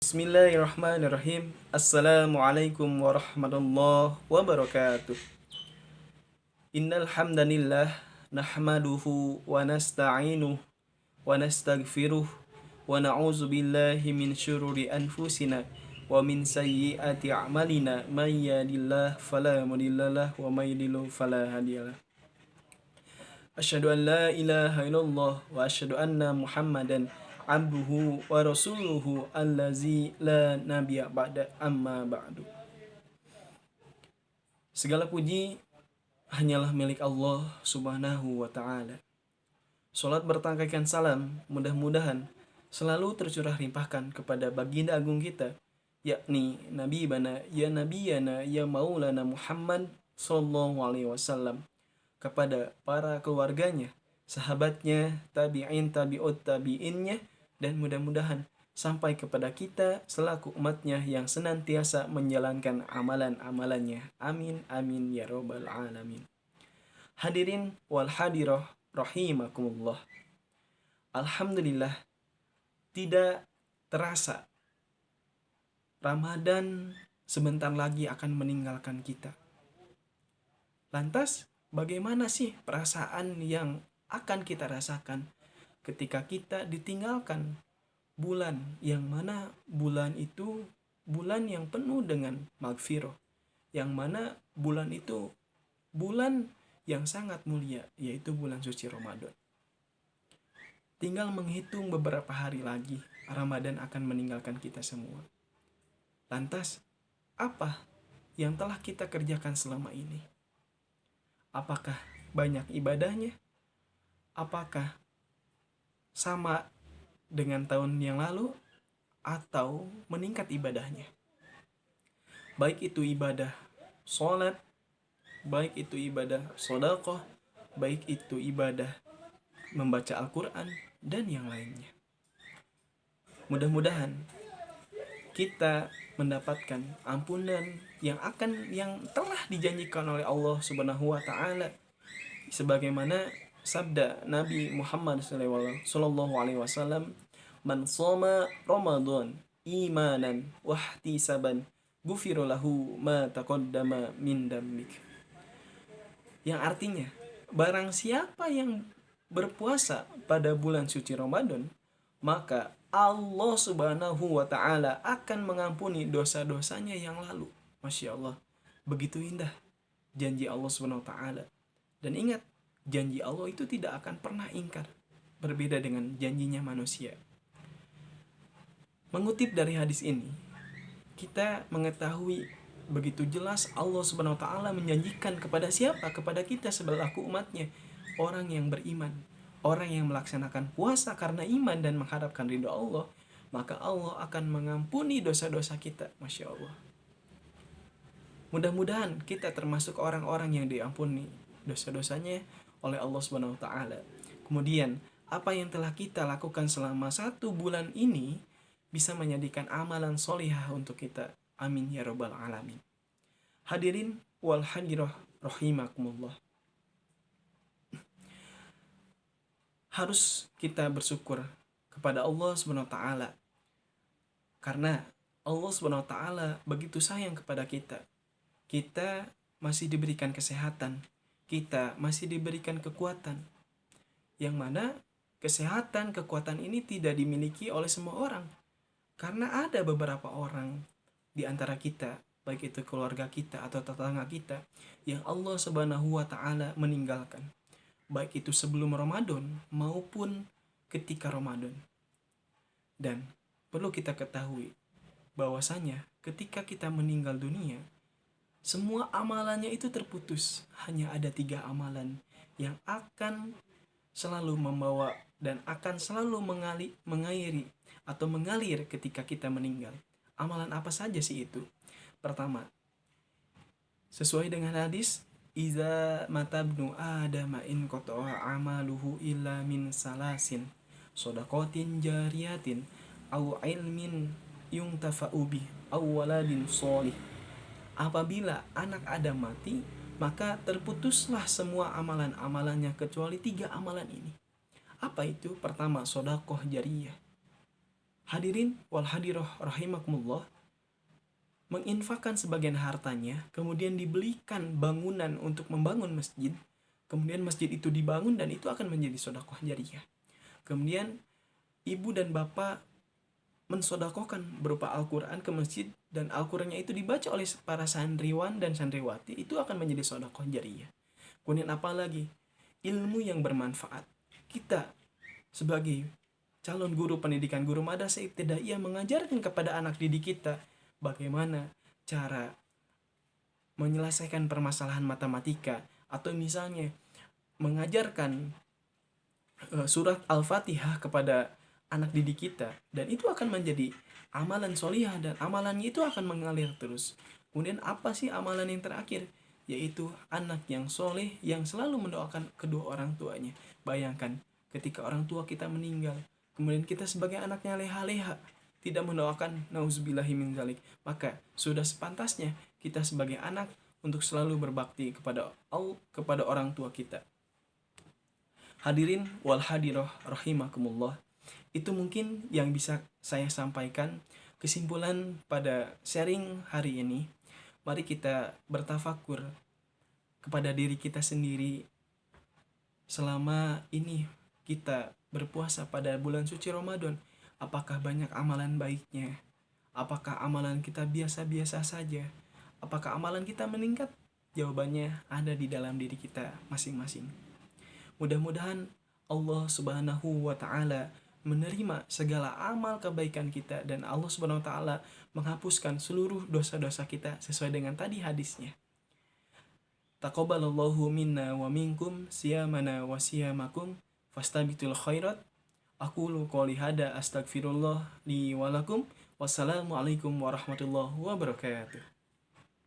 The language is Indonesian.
Bismillahirrahmanirrahim. Assalamualaikum warahmatullahi wabarakatuh. Innal hamdanillah nahmaduhu wa nasta'inuhu wa nastaghfiruh wa na'udzu billahi min syururi anfusina wa min sayyiati a'malina may yahdihillahu fala mudhillalah wa may yudhlil fala hadiyalah. Asyhadu an la ilaha illallah wa asyhadu anna Muhammadan abduhu wa rasuluhu allazi la nabiyya ba'da amma ba'du. Segala puji hanyalah milik Allah Subhanahu wa taala. Salat bertangkaikan salam mudah-mudahan selalu tercurah limpahkan kepada baginda agung kita, yakni Nabi bana ya nabiyana ya maulana Muhammad sallallahu alaihi wasallam, kepada para keluarganya, sahabatnya, tabi'in, tabi'ut tabi'innya, dan mudah-mudahan sampai kepada kita selaku umatnya yang senantiasa menjalankan amalan-amalannya. Amin, amin, ya robbal alamin. Hadirin wal hadirah rahimakumullah. Alhamdulillah, tidak terasa Ramadan sebentar lagi akan meninggalkan kita. Lantas, bagaimana sih perasaan yang akan kita rasakan ketika kita ditinggalkan bulan yang mana bulan itu bulan yang penuh dengan magfirah, yang mana bulan itu bulan yang sangat mulia, yaitu bulan suci Ramadan. Tinggal menghitung beberapa hari lagi Ramadan akan meninggalkan kita semua. Lantas, apa yang telah kita kerjakan selama ini? Apakah banyak ibadahnya? Apakah sama dengan tahun yang lalu atau meningkat ibadahnya? Baik itu ibadah sholat, baik itu ibadah sedekah, baik itu ibadah membaca Al-Quran, dan yang lainnya. Mudah-mudahan kita mendapatkan ampunan yang telah dijanjikan oleh Allah Subhanahu wa taala, sebagaimana sabda Nabi Muhammad sallallahu alaihi wasallam, "Man shoma Ramadan imanan wa ihtisaban, ghufira lahu ma taqaddama min dambik." Yang artinya, barang siapa yang berpuasa pada bulan suci Ramadan, maka Allah Subhanahu wa taala akan mengampuni dosa-dosanya yang lalu. Masya Allah, begitu indah janji Allah Subhanahu wa taala. Dan ingat, janji Allah itu tidak akan pernah ingkar, berbeda dengan janjinya manusia. Mengutip dari hadis ini, kita mengetahui begitu jelas Allah Subhanahu wa taala menjanjikan kepada siapa? Kepada kita selaku umatnya, orang yang beriman, orang yang melaksanakan puasa karena iman dan mengharapkan ridho Allah, maka Allah akan mengampuni dosa-dosa kita. Masya Allah. Mudah-mudahan kita termasuk orang-orang yang diampuni dosa-dosanya oleh Allah Subhanahu wa taala. Kemudian, apa yang telah kita lakukan selama 1 bulan ini bisa menjadikan amalan solihah untuk kita. Amin ya robbal alamin. Hadirin wal hadirah rahimakumullah. Harus kita bersyukur kepada Allah Subhanahu wa taala, karena Allah Subhanahu wa taala begitu sayang kepada kita. Kita masih diberikan kesehatan, kita masih diberikan kekuatan, yang mana kesehatan, kekuatan ini tidak dimiliki oleh semua orang. Karena ada beberapa orang di antara kita, baik itu keluarga kita atau tetangga kita, yang Allah Subhanahu wa taala meninggalkan, baik itu sebelum Ramadan maupun ketika Ramadan. Dan perlu kita ketahui bahwasanya ketika kita meninggal dunia, semua amalannya itu terputus. Hanya ada 3 amalan yang akan selalu membawa dan akan selalu mengalir ketika kita meninggal. Amalan apa saja sih itu? Pertama, sesuai dengan hadis, "Iza matabnu adama in qata'a amaluhu illa min salasin, shadaqatin jariyatin, aw ilmin yuntafa'u bih, aw waladin sholih." Apabila anak Adam mati, maka terputuslah semua amalan-amalannya kecuali 3 amalan ini. Apa itu? Pertama, sedekah jariyah. Hadirin wal hadiroh rahimakumullah, menginfakkan sebagian hartanya, kemudian dibelikan bangunan untuk membangun masjid, kemudian masjid itu dibangun dan itu akan menjadi sedekah jariyah. Kemudian ibu dan bapak mensodakohkan berupa Al-Quran ke masjid, dan Al-Qurannya itu dibaca oleh para santriwan dan santriwati, itu akan menjadi sedekah jariyah. Kemudian apalagi ilmu yang bermanfaat. Kita sebagai calon guru pendidikan, guru madrasah ibtidaiyah, mengajarkan kepada anak didik kita bagaimana cara menyelesaikan permasalahan matematika, atau misalnya mengajarkan surat Al-Fatihah kepada anak didik kita, dan itu akan menjadi amalan solihah, dan amalannya itu akan mengalir terus. Kemudian apa sih amalan yang terakhir? Yaitu anak yang soleh yang selalu mendoakan kedua orang tuanya. Bayangkan ketika orang tua kita meninggal, kemudian kita sebagai anaknya leha-leha tidak mendoakan, nauzubillahi min dzalik, maka sudah sepantasnya kita sebagai anak untuk selalu berbakti kepada kepada orang tua kita. Hadirin wal hadiroh rahimakumullah, itu mungkin yang bisa saya sampaikan. Kesimpulan pada sharing hari ini, mari kita bertafakur kepada diri kita sendiri. Selama ini kita berpuasa pada bulan suci Ramadan, apakah banyak amalan baiknya? Apakah amalan kita biasa-biasa saja? Apakah amalan kita meningkat? Jawabannya ada di dalam diri kita masing-masing. Mudah-mudahan Allah Subhanahu wa Ta'ala menerima segala amal kebaikan kita, dan Allah Subhanahu wa Ta'ala menghapuskan seluruh dosa-dosa kita sesuai dengan tadi hadisnya. Taqabbalallahu minna wa minkum siyamana wa siyamakum fastabiqul khairat. Aqulu qouli hada, astagfirullah li wa lakum. Wassalamualaikum warahmatullahi wabarakatuh.